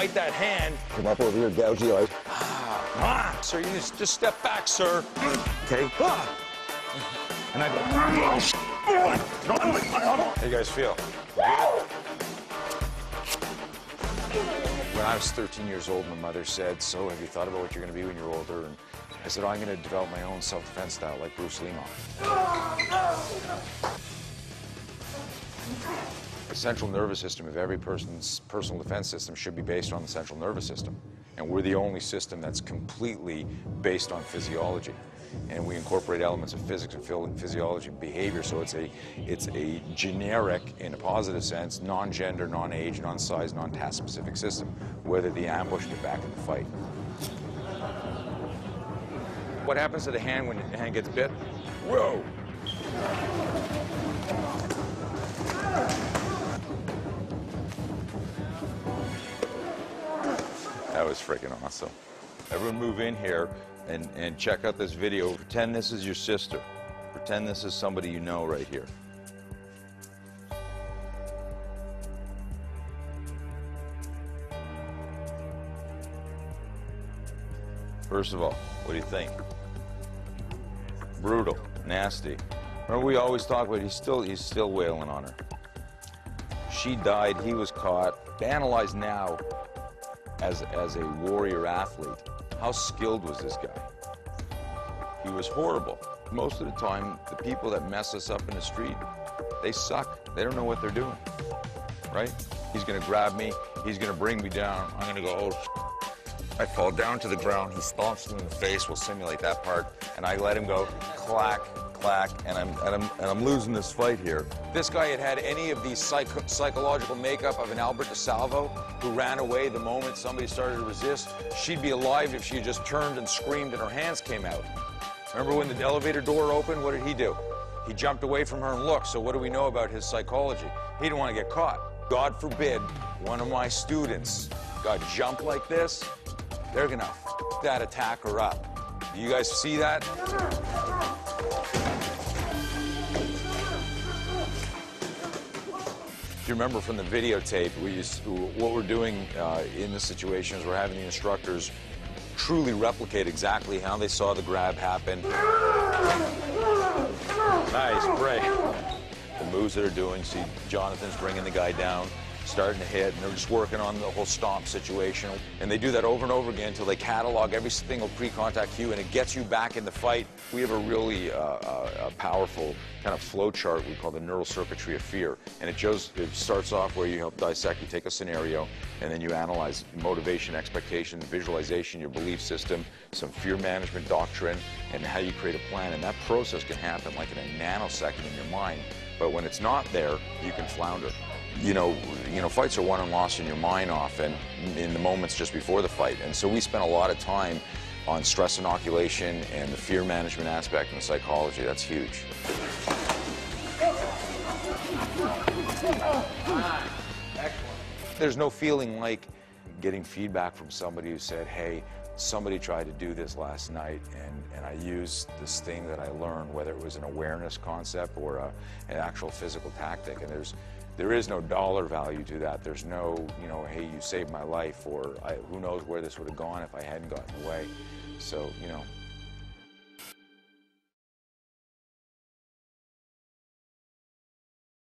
fight that hand. Come up over here, gouge the eyes. Sir, you just step back, sir. Okay. And I go, how do you guys feel? When I was 13 years old, my mother said, so have you thought about what you're going to be when you're older? And I said, I'm going to develop my own self-defense style like Bruce Lee. The central nervous system of every person's personal defense system should be based on the central nervous system. And we're the only system that's completely based on physiology. And we incorporate elements of physics and physiology and behavior, so it's a generic, in a positive sense, non-gender, non-age, non-size, non-task specific system, whether the ambush get back in the fight. What happens to the hand when the hand gets bit? Whoa! That was freaking awesome. Everyone move in here and check out this video. Pretend this is your sister. Pretend this is somebody you know right here. First of all, what do you think? Brutal, nasty. Remember we always talk about he's still wailing on her. She died, he was caught. Analyzed now as a warrior athlete. How skilled was this guy? He was horrible. Most of the time, the people that mess us up in the street, they suck. They don't know what they're doing, right? He's gonna grab me, he's gonna bring me down, I'm gonna go, oh, I fall down to the ground, he stomps me in the face, we'll simulate that part, and I let him go, clack, clack, and I'm losing this fight here. This guy had any of the psychological makeup of an Albert DeSalvo who ran away the moment somebody started to resist. She'd be alive if she just turned and screamed and her hands came out. Remember when the elevator door opened, what did he do? He jumped away from her and looked. So what do we know about his psychology? He didn't want to get caught. God forbid one of my students got jumped like this, they're gonna f that attacker up. Do you guys see that? If you remember from the videotape, what we're doing in this situation is we're having the instructors truly replicate exactly how they saw the grab happen. Nice break. The moves that they're doing, see Jonathan's bringing the guy down, starting to hit, and they're just working on the whole stomp situation. And they do that over and over again until they catalog every single pre-contact cue, and it gets you back in the fight. We have a really powerful kind of flow chart we call the neural circuitry of fear. And it starts off where you help dissect, you take a scenario, and then you analyze motivation, expectation, visualization, your belief system, some fear management doctrine, and how you create a plan. And that process can happen like in a nanosecond in your mind. But when it's not there, you can flounder. You know, fights are won and lost in your mind often, in the moments just before the fight. And so we spent a lot of time on stress inoculation and the fear management aspect and the psychology. That's huge. There's no feeling like getting feedback from somebody who said, hey, somebody tried to do this last night and I used this thing that I learned, whether it was an awareness concept or an actual physical tactic. And there is no dollar value to that. There's no, hey, you saved my life, or who knows where this would have gone if I hadn't gotten away. So,